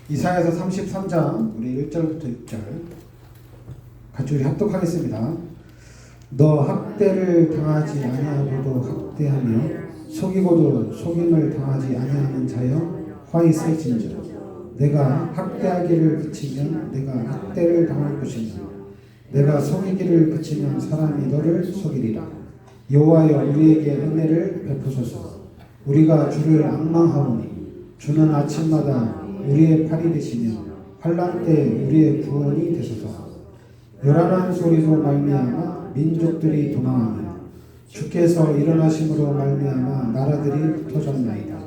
이사야서 33장 우리 1절부터 6절 같이 우리 합독하겠습니다. 너 학대를 당하지 아니하고도 학대하며 속이고도 속임을 당하지 아니하는 자여 화 있을진저 내가 학대하기를 그치면 내가 학대를 당할 것이며 내가 속이기를 그치면 사람이 너를 속이리라. 여호와여 우리에게 은혜를 베푸소서. 우리가 주를 앙망하오니 주는 아침마다 우리의 팔이 되시며 환난 때 우리의 구원이 되소서. 요란한 소리로 말미암아 민족들이 도망하며 주께서 일어나심으로 말미암아 나라들이 흩어졌나이다.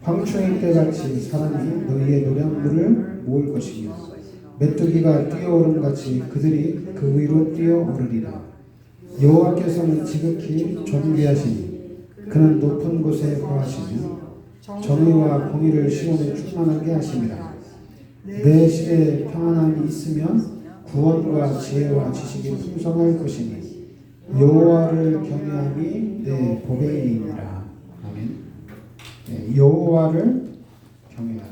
황충일 때같이 사람이 너희의 노량물을 모을 것이며 메뚜기가 뛰어오름같이 그들이 그 위로 뛰어오르리라. 여호와께서는 지극히 존귀하시니 그는 높은 곳에 거하시며 정의와 공의를 시온에 충만하게 하심이라. 내 시대에 평안함이 있으면 구원과 지혜와 지식이 풍성할 것이니 여호와를 경외함이 내 보배이니라. 아멘. 네, 여호와를 경외하라.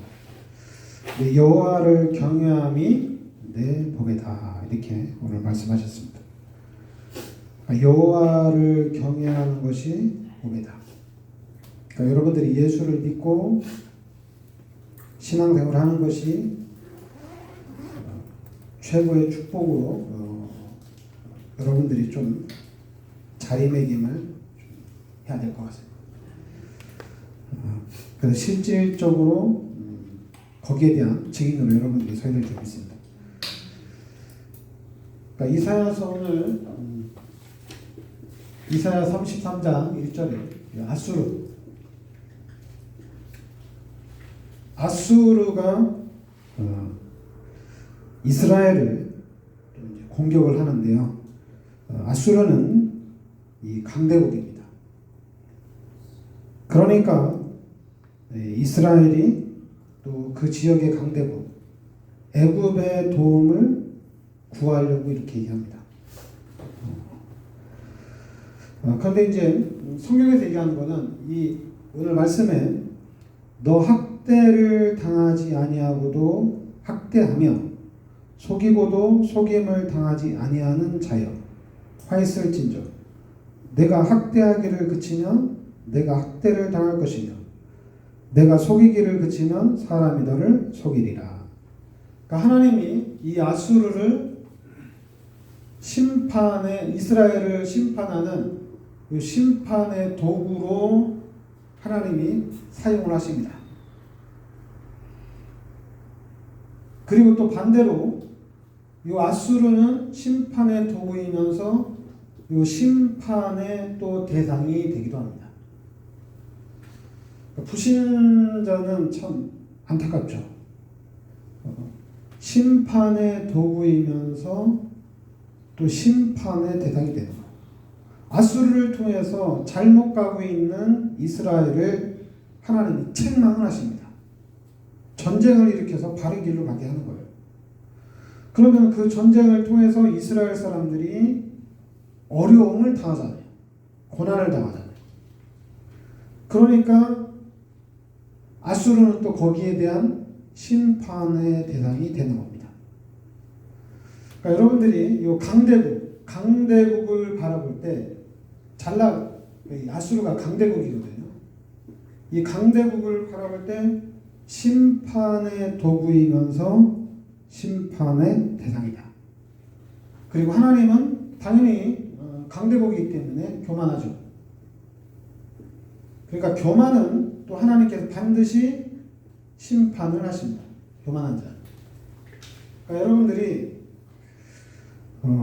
네, 여호와를 경외함이 내 복이다. 이렇게 오늘 말씀하셨습니다. 여호와를 경외하는 것이 복이다. 그러니까 여러분들이 예수를 믿고 신앙생활을 하는 것이 최고의 축복으로 여러분들이 좀 자리매김을 해야 될 것 같습니다. 그래서 실질적으로 거기에 대한 증인으로 여러분들이 서야 될 점이 있습니다. 그러니까 이사야서 오늘 이사야 33장 1절에 아수르가 이스라엘을 공격을 하는데요. 아수르는 이 강대국입니다. 그러니까 이스라엘이 또 그 지역의 강대국 애굽의 도움을 구하려고 이렇게 얘기합니다. 그런데 이제 성경에서 얘기하는 것은 이 오늘 말씀에 너 학대를 당하지 아니하고도 학대하며 속이고도 속임을 당하지 아니하는 자여 화 있을진저 내가 학대하기를 그치면 내가 학대를 당할 것이며 내가 속이기를 그치면 사람이 너를 속이리라. 그러니까 하나님이 이 아수르를 이스라엘을 심판하는 그 심판의 도구로 하나님이 사용을 하십니다. 그리고 또 반대로 이 아수르는 심판의 도구이면서 이 심판의 또 대상이 되기도 합니다. 불신자는 참 안타깝죠. 심판의 도구이면서 또 심판의 대상이 되는 거예요. 아수르를 통해서 잘못 가고 있는 이스라엘을 하나님이 책망을 하십니다. 전쟁을 일으켜서 바른 길로 가게 하는 거예요. 그러면 그 전쟁을 통해서 이스라엘 사람들이 어려움을 당하잖아요. 고난을 당하잖아요. 그러니까 아수르는 또 거기에 대한 심판의 대상이 되는 겁니다. 그러니까 여러분들이 이 강대국을 바라볼 때 아수르가 강대국이거든요. 이 강대국을 바라볼 때 심판의 도구이면서 심판의 대상이다. 그리고 하나님은 당연히 강대국이기 때문에 교만하죠. 그러니까 교만은 또 하나님께서 반드시 심판을 하십니다. 교만한 자. 그러니까 여러분들이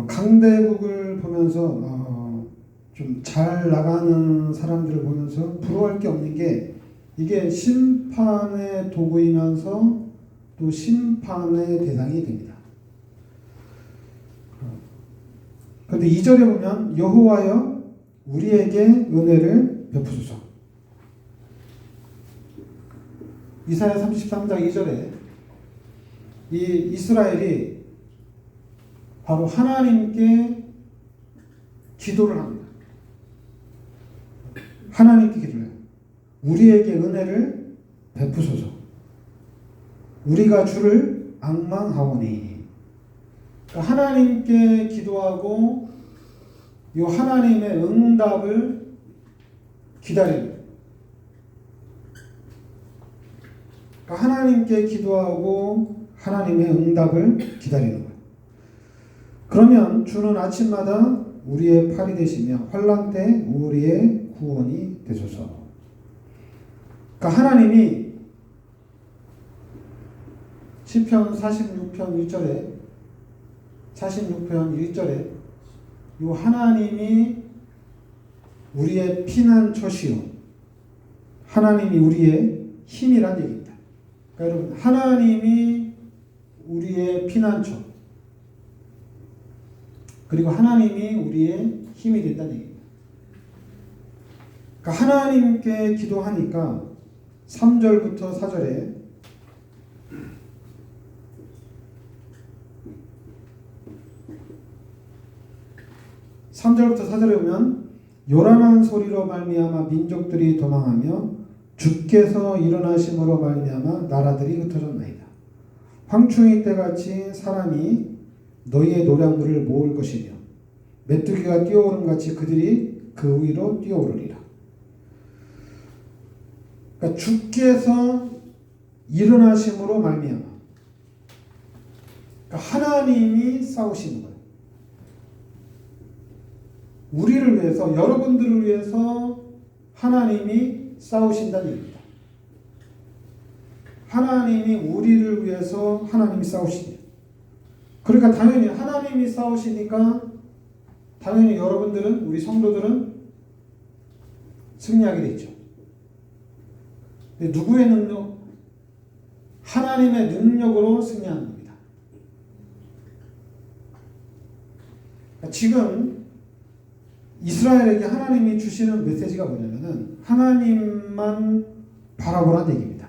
강대국을 보면서 좀 잘 나가는 사람들을 보면서 부러워할 게 없는 게 이게 심판의 도구이면서 또 심판의 대상이 됩니다. 그런데 2절에 보면 여호와여 우리에게 은혜를 베푸소서. 이사야 33장 2절에 이 이스라엘이 바로 하나님께 기도를 합니다. 하나님께 기도를 해요. 우리에게 은혜를 베푸소서. 우리가 주를 앙망하오니. 그러니까 하나님께 기도하고 이 하나님의 응답을 기다리는 거예요. 그러니까 하나님께 기도하고 하나님의 응답을 기다리는 거예요. 그러면 주는 아침마다 우리의 팔이 되시며 환난 때 우리의 구원이 되소서. 그러니까 하나님이 시편 46편 1절에 이 하나님이 우리의 피난처시요 하나님이 우리의 힘이란 얘기입니다. 그러니까 여러분, 하나님이 우리의 피난처 그리고 하나님이 우리의 힘이 된다는 얘기입니다. 그러니까 하나님께 기도하니까 3절부터 4절에 보면 요란한 소리로 말미암아 민족들이 도망하며 주께서 일어나심으로 말미암아 나라들이 흩어졌나이다. 황충이 때같이 사람이 너희의 노량물을 모을 것이며 메뚜기가 뛰어오름같이 그들이 그 위로 뛰어오르리라. 그러니까 주께서 일어나심으로 말미암아, 그러니까 하나님이 싸우시는 거예요. 우리를 위해서, 여러분들을 위해서 하나님이 싸우신다는 얘기입니다. 하나님이 우리를 위해서 하나님이 싸우시니, 그러니까 당연히 하나님이 싸우시니까 당연히 여러분들은, 우리 성도들은 승리하게 되죠. 근데 누구의 능력? 하나님의 능력으로 승리하는 겁니다. 그러니까 지금 이스라엘에게 하나님이 주시는 메시지가 뭐냐면은 하나님만 바라보라는 얘기입니다.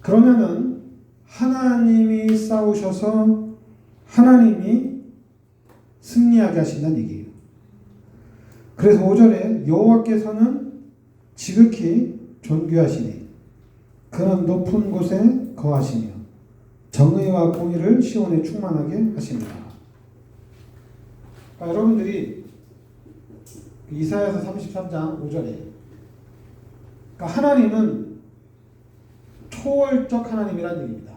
그러면은 하나님이 싸우셔서 하나님이 승리하게 하신다는 얘기예요. 그래서 5절에 여호와께서는 지극히 존귀하시니 그는 높은 곳에 거하시며 정의와 공의를 시온에 충만하게 하십니다. 그러니까 여러분들이 이사야서 33장 5절에, 그러니까 하나님은 초월적 하나님이라는 얘기입니다.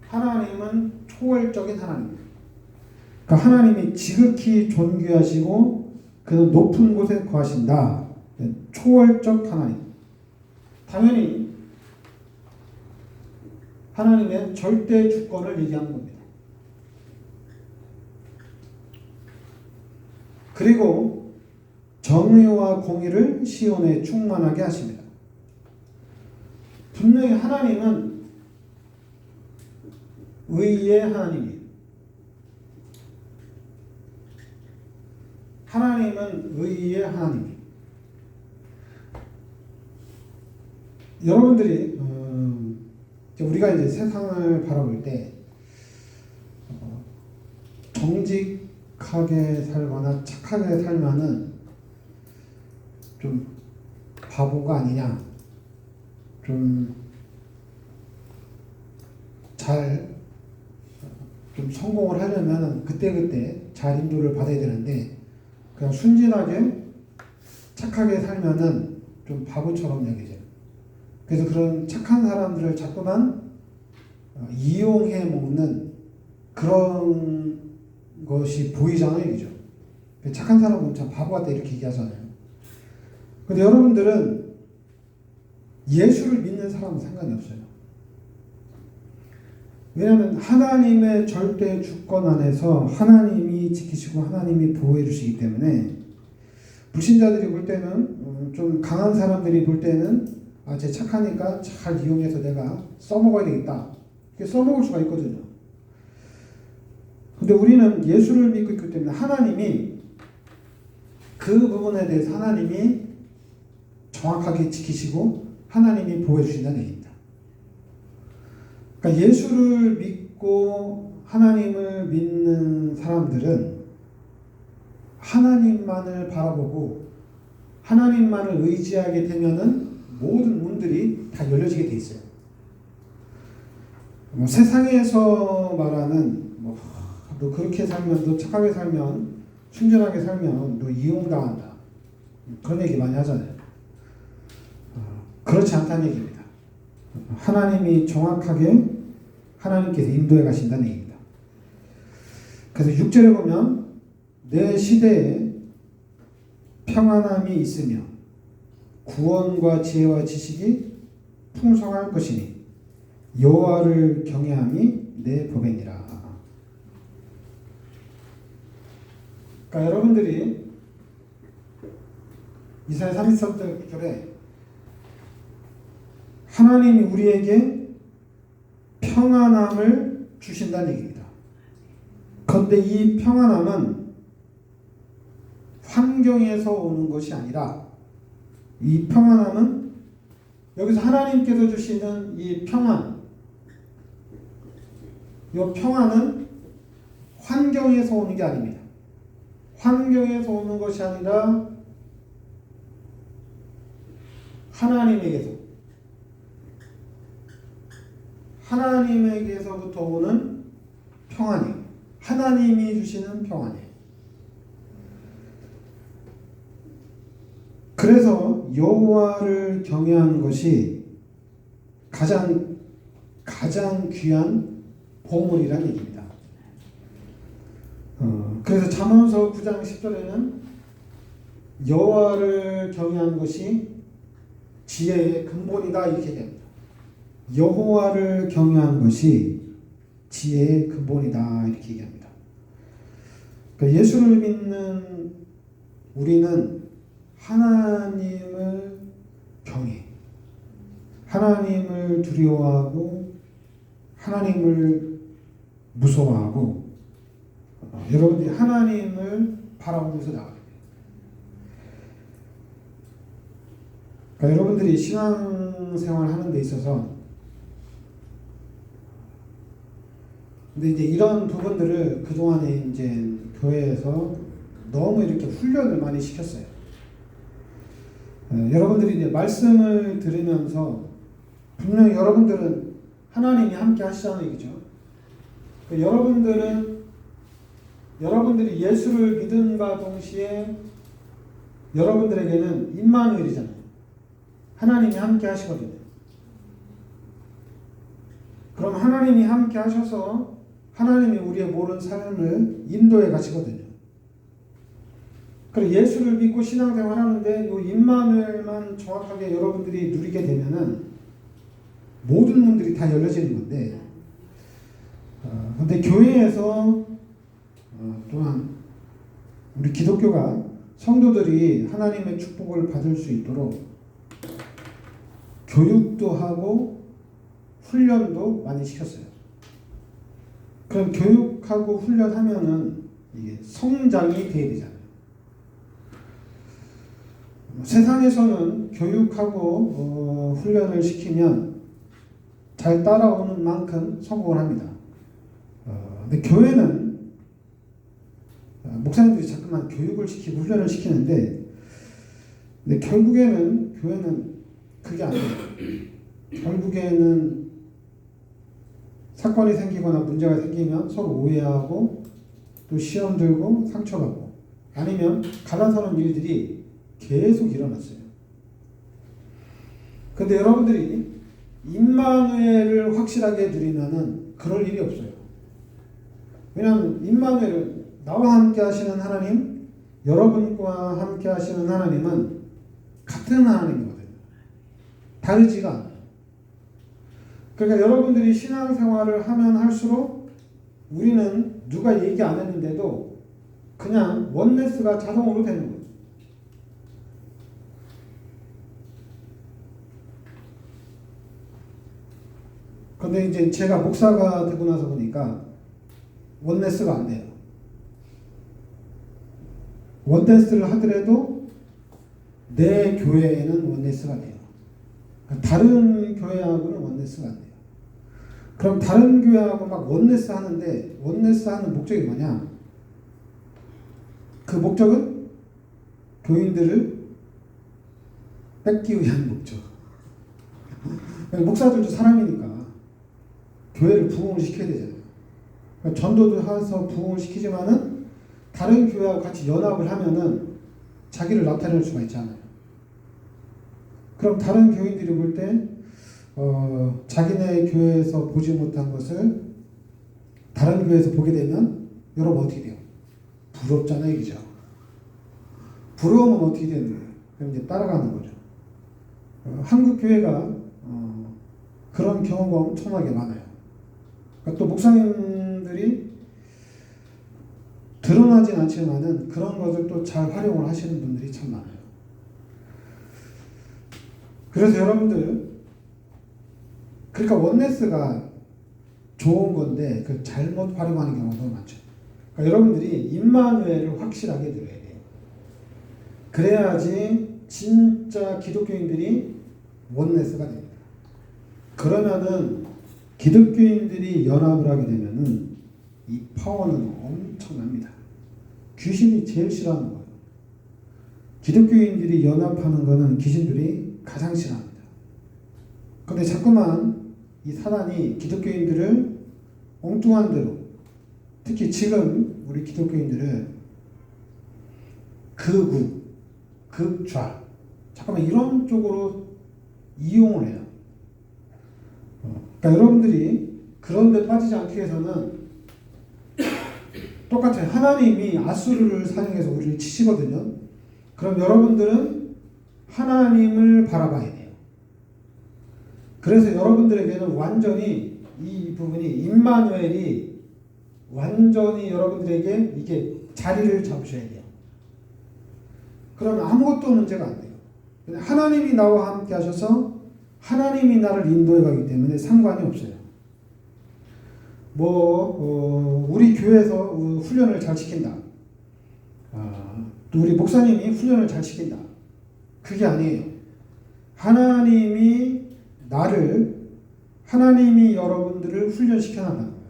하나님은 초월적인 하나님. 그러니까 하나님이 지극히 존귀하시고 그는 높은 곳에 거하신다. 초월적 하나님. 당연히 하나님의 절대 주권을 얘기하는 겁니다. 그리고 정의와 공의를 시온에 충만하게 하십니다. 분명히 하나님은 의의 하나님이에요. 하나님은 의의 하나님이에요. 여러분들이 우리가 이제 세상을 바라볼 때 정직하게 살거나 착하게 살면은 좀 바보가 아니냐, 좀 성공을 하려면 그때그때 잘 인도를 받아야 되는데 그냥 순진하게 착하게 살면은 좀 바보처럼 여겨져요. 그래서 그런 착한 사람들을 자꾸만 이용해 먹는 그런 것이 보이잖아요, 그죠? 착한 사람은 참 바보 같다 이렇게 얘기하잖아요. 근데 여러분들은 예수를 믿는 사람은 상관이 없어요. 왜냐하면 하나님의 절대 주권 안에서 하나님이 지키시고 하나님이 보호해 주시기 때문에 불신자들이 볼 때는 좀 강한 사람들이 볼 때는 쟤 착하니까 잘 이용해서 내가 써먹어야 되겠다. 이렇게 써먹을 수가 있거든요. 근데 우리는 예수를 믿고 있기 때문에 하나님이 그 부분에 대해서 하나님이 정확하게 지키시고 하나님이 보호해 주신다는 얘기입니다. 그러니까 예수를 믿고 하나님을 믿는 사람들은 하나님만을 바라보고 하나님만을 의지하게 되면은 모든 문들이 다 열려지게 돼 있어요. 세상에서 말하는 너 그렇게 살면, 너 착하게 살면, 순전하게 살면 너 이용당한다, 그런 얘기 많이 하잖아요. 그렇지 않다는 얘기입니다. 하나님이 정확하게 하나님께서 인도해 가신다는 얘기입니다. 그래서 6절에 보면 내 시대에 평안함이 있으며 구원과 지혜와 지식이 풍성할 것이니 여호와를 경외함이 내 법이니라. 그러니까 여러분들이 이사야 33절에 하나님이 우리에게 평안함을 주신다는 얘기입니다. 그런데 이 평안함은 환경에서 오는 것이 아니라, 이 평안함은 여기서 하나님께서 주시는 이 평안, 이 평안은 환경에서 오는 게 아닙니다. 환경에서 오는 것이 아니라 하나님에게서부터 오는 평안이에요. 하나님이 주시는 평안이에요. 그래서 여호와를 경외하는 것이 가장 귀한 보물이라는 얘기입니다. 그래서 잠언서 9장 10절에는 여호와를 경외하는 것이 지혜의 근본이다, 이렇게 얘기합니다. 여호와를 경외하는 것이 지혜의 근본이다, 이렇게 얘기합니다. 그러니까 예수를 믿는 우리는 하나님을 경외, 하나님을 두려워하고 하나님을 무서워하고, 여러분들이 하나님을 바라보면서 나가야 돼요. 그러니까 여러분들이 신앙생활 하는 데 있어서, 근데 이제 이런 부분들을 그동안에 이제 교회에서 너무 이렇게 훈련을 많이 시켰어요. 여러분들이 이제 말씀을 들으면서 분명히 여러분들은 하나님이 함께 하시자는 얘기죠. 여러분들이 예수를 믿음과 동시에 여러분들에게는 임마누엘이잖아요. 하나님이 함께 하시거든요. 그럼 하나님이 함께 하셔서 하나님이 우리의 모든 삶을 인도해 가시거든요. 그리고 예수를 믿고 신앙생활 하는데 이 임마누엘만 정확하게 여러분들이 누리게 되면은 모든 문들이 다 열려지는 건데, 근데 교회에서 또한 우리 기독교가 성도들이 하나님의 축복을 받을 수 있도록 교육도 하고 훈련도 많이 시켰어요. 그럼 교육하고 훈련하면은 이게 성장이 돼야 되잖아요. 세상에서는 교육하고 훈련을 시키면 잘 따라오는 만큼 성공을 합니다. 근데 교회는 목사님들이 자꾸만 교육을 시키고 훈련을 시키는데, 근데 결국에는 교회는 그게 안 돼요. 결국에는 사건이 생기거나 문제가 생기면 서로 오해하고 또 시험 들고 상처받고, 아니면 갈라서는 일들이 계속 일어났어요. 근데 여러분들이 임마누엘을 확실하게 누리면은 그럴 일이 없어요. 왜냐하면 임마누엘은 나와 함께 하시는 하나님, 여러분과 함께 하시는 하나님은 같은 하나님이거든요. 다르지가 않아요. 그러니까 여러분들이 신앙생활을 하면 할수록 우리는 누가 얘기 안 했는데도 그냥 원네스가 자동으로 되는 거예요. 근데 이제 제가 목사가 되고 나서 보니까 원네스가 안 돼요. 원네스를 하더라도 내 교회에는 원네스가 돼요. 다른 교회하고는 원네스가 안 돼요. 그럼 다른 교회하고 막 원네스 하는데, 원네스 하는 목적이 뭐냐? 그 목적은 교인들을 뺏기 위한 목적. 목사들도 사람이니까 교회를 부흥을 시켜야 되잖아요. 그러니까 전도도 해서 부흥을 시키지만은 다른 교회하고 같이 연합을 하면은 자기를 나타낼 수가 있잖아요. 그럼 다른 교인들이 볼 때 자기네 교회에서 보지 못한 것을 다른 교회에서 보게 되면 여러분 어떻게 돼요? 부럽잖아요, 그죠? 부러우면 어떻게 되는 거예요? 그럼 이제 따라가는 거죠. 한국 교회가 그런 경우가 엄청나게 많아요. 그러니까 또 목사님들이 드러나진 않지만은 그런 것을 또 잘 활용을 하시는 분들이 참 많아요. 그래서 여러분들, 그러니까 원네스가 좋은 건데 그 잘못 활용하는 경우가 너무 많죠. 그러니까 여러분들이 임마누엘을 확실하게 들어야 돼요. 그래야지 진짜 기독교인들이 원네스가 됩니다. 그러면은 기독교인들이 연합을 하게 되면은 이 파워는 엄청납니다. 귀신이 제일 싫어하는 거예요. 기독교인들이 연합하는 거는 귀신들이 가장 싫어합니다. 근데 자꾸만 이 사단이 기독교인들을 엉뚱한 대로, 특히 지금 우리 기독교인들을 극우, 극좌, 잠깐만 이런 쪽으로 이용을 해요. 그러니까 여러분들이 그런 데 빠지지 않기 위해서는 똑같아요. 하나님이 아수르를 사용해서 우리를 치시거든요. 그럼 여러분들은 하나님을 바라봐야 돼요. 그래서 여러분들에게는 완전히 이 부분이 임마누엘이 완전히 여러분들에게 이게 자리를 잡으셔야 돼요. 그러면 아무것도 문제가 안 돼요. 하나님이 나와 함께 하셔서 하나님이 나를 인도해 가기 때문에 상관이 없어요. 우리 교회에서 훈련을 잘 시킨다. 또 우리 목사님이 훈련을 잘 시킨다. 그게 아니에요. 하나님이 여러분들을 훈련시켜 나가는 거예요.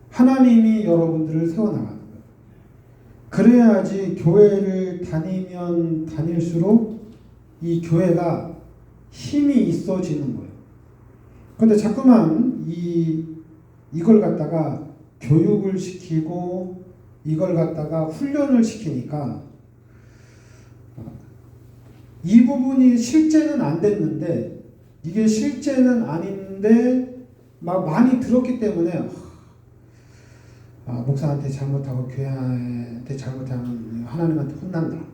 하나님이 여러분들을 세워나가는 거예요. 그래야지 교회를 다니면 다닐수록 이 교회가 힘이 있어지는 거예요. 근데 자꾸만 이걸 갖다가 교육을 시키고 이걸 갖다가 훈련을 시키니까 이 부분이 실제는 안 됐는데 이게 실제는 아닌데 막 많이 들었기 때문에 목사한테 잘못하고 교회한테 잘못하면 하나님한테 혼난다.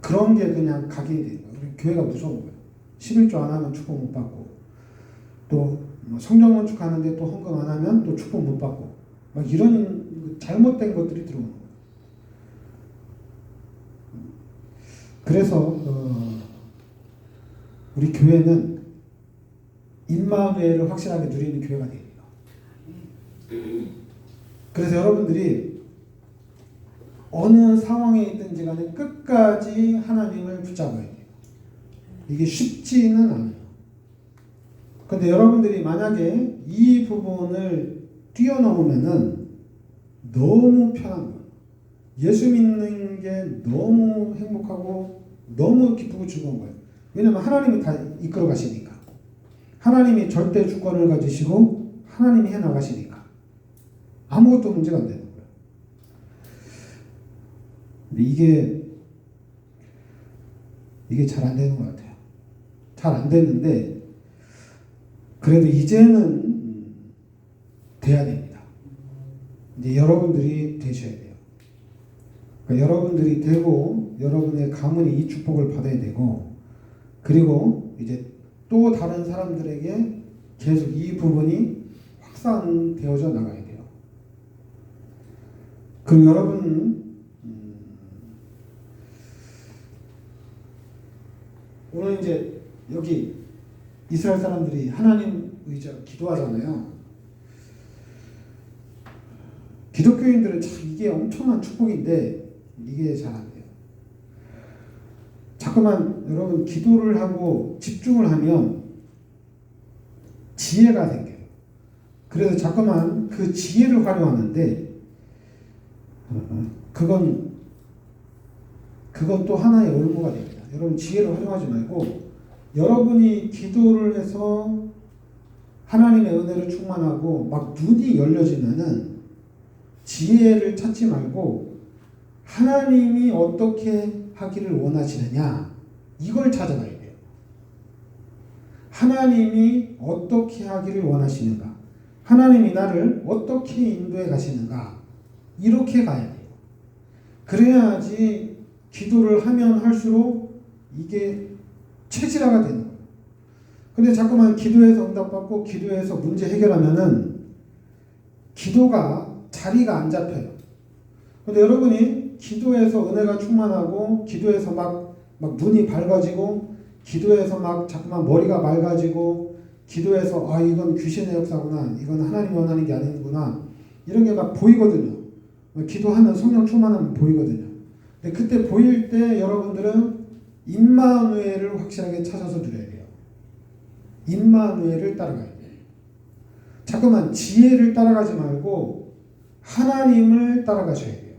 그런 게 그냥 각인이 되는 거예요. 우리 교회가 무서운 거예요. 11조 안 하면 축복 못 받고 또 성령 건축하는데 또 헌금 안 하면 또 축복 못 받고 막 이런 잘못된 것들이 들어오는 거예요. 그래서 우리 교회는 임마누엘을 확실하게 누리는 교회가 됩니다. 그래서 여러분들이 어느 상황에 있든지 간에 끝까지 하나님을 붙잡아야 돼요. 이게 쉽지는 않아요. 근데 여러분들이 만약에 이 부분을 뛰어넘으면은 너무 편한 거예요. 예수 믿는 게 너무 행복하고 너무 기쁘고 즐거운 거예요. 왜냐면 하나님이 다 이끌어 가시니까. 하나님이 절대 주권을 가지시고 하나님이 해 나가시니까. 아무것도 문제가 안 되는 거예요. 근데 이게 잘 안 되는 것 같아요. 잘 안 되는데 그래도 이제는 돼야 됩니다. 이제 여러분들이 되셔야 돼요. 그러니까 여러분들이 되고 여러분의 가문이 이 축복을 받아야 되고 그리고 이제 또 다른 사람들에게 계속 이 부분이 확산되어져 나가야 돼요. 그럼 여러분 오늘 이제 여기 이스라엘 사람들이 하나님 의지하 기도하잖아요. 기독교인들은 참 이게 엄청난 축복인데 이게 잘 안 돼요. 자꾸만 여러분 기도를 하고 집중을 하면 지혜가 생겨요. 그래서 자꾸만 그 지혜를 활용하는데 그건 또 하나의 올무가 됩니다. 여러분 지혜를 활용하지 말고 여러분이 기도를 해서 하나님의 은혜로 충만하고 막 눈이 열려지면은 지혜를 찾지 말고 하나님이 어떻게 하기를 원하시느냐 이걸 찾아가야 돼요. 하나님이 어떻게 하기를 원하시는가, 하나님이 나를 어떻게 인도해 가시는가, 이렇게 가야 돼요. 그래야지 기도를 하면 할수록 이게 체질화가 되는 거예요. 근데 자꾸만 기도해서 응답받고 기도해서 문제 해결하면은 기도가 자리가 안 잡혀요. 근데 여러분이 기도해서 은혜가 충만하고 기도해서 막 눈이 밝아지고 기도해서 막 자꾸만 머리가 맑아지고 기도해서 아 이건 귀신의 역사구나, 이건 하나님이 원하는 게 아니구나, 이런 게 막 보이거든요. 기도하면 성령 충만하면 보이거든요. 근데 그때 보일 때 여러분들은 임마누엘을 확실하게 찾아서 드려야 돼요. 임마누엘을 따라가야 돼요. 자꾸만 지혜를 따라가지 말고 하나님을 따라가셔야 돼요.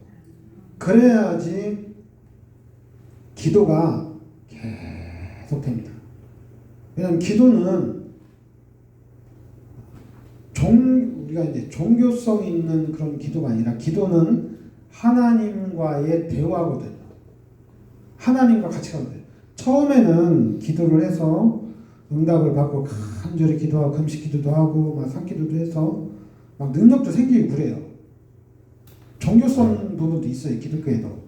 그래야지 기도가 계속 됩니다. 왜냐하면 기도는 우리가 이제 종교성 있는 그런 기도가 아니라 기도는 하나님과의 대화거든요. 하나님과 같이 가거든요. 처음에는 기도를 해서 응답을 받고 간절히 기도하고 금식 기도도 하고 막 산기도도 해서 막 능력도 생기고 그래요. 종교성 부분도 있어요. 기독교에도.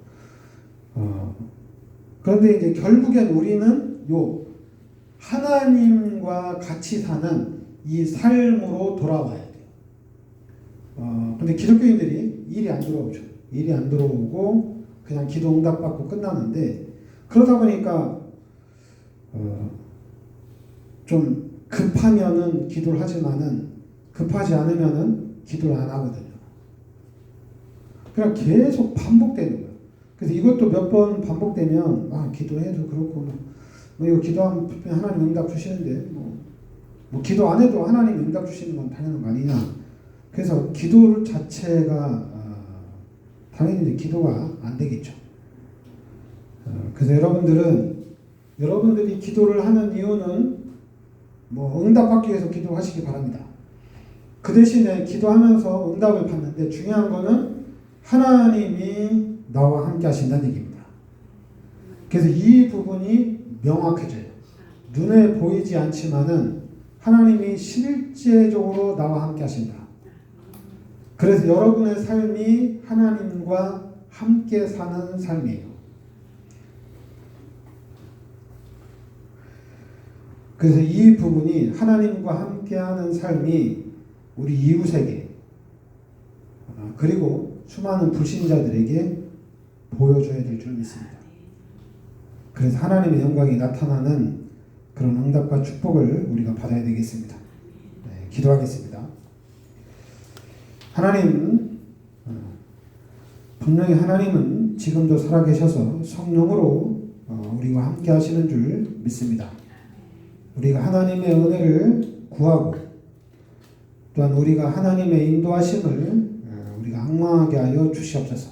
그런데 이제 결국엔 우리는 요 하나님과 같이 사는 이 삶으로 돌아와야 돼요. 근데 기독교인들이 일이 안 들어오죠. 일이 안 들어오고 그냥 기도 응답 받고 끝나는데, 그러다 보니까 좀 급하면은 기도를 하지만은 급하지 않으면은 기도를 안 하거든요. 그냥 계속 반복되는 거예요. 그래서 이것도 몇 번 반복되면 아 기도해도 그렇고 뭐 이거 기도하면 하나님 응답 주시는데 뭐 기도 안 해도 하나님 응답 주시는 건 당연한 거 아니냐. 그래서 기도 자체가 당연히 이제 기도가 안 되겠죠. 그래서 여러분들이 기도를 하는 이유는 뭐 응답받기 위해서 기도하시기 바랍니다. 그 대신에 기도하면서 응답을 받는데 중요한 거는 하나님이 나와 함께 하신다는 얘기입니다. 그래서 이 부분이 명확해져요. 눈에 보이지 않지만은 하나님이 실제적으로 나와 함께 하신다. 그래서 여러분의 삶이 하나님과 함께 사는 삶이에요. 그래서 이 부분이 하나님과 함께하는 삶이 우리 이웃에게 그리고 수많은 불신자들에게 보여줘야 될 줄 믿습니다. 그래서 하나님의 영광이 나타나는 그런 응답과 축복을 우리가 받아야 되겠습니다. 네, 기도하겠습니다. 하나님, 분명히 하나님은 지금도 살아계셔서 성령으로 우리와 함께 하시는 줄 믿습니다. 우리가 하나님의 은혜를 구하고 또한 우리가 하나님의 인도하심을 우리가 앙망하게 하여 주시옵소서.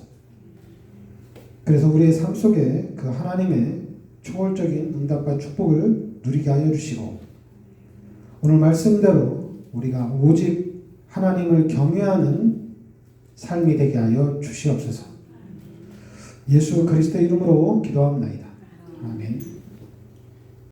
그래서 우리의 삶 속에 그 하나님의 초월적인 응답과 축복을 누리게 하여 주시고 오늘 말씀대로 우리가 오직 하나님을 경외하는 삶이 되게 하여 주시옵소서. 예수 그리스도의 이름으로 기도합니다. 아멘.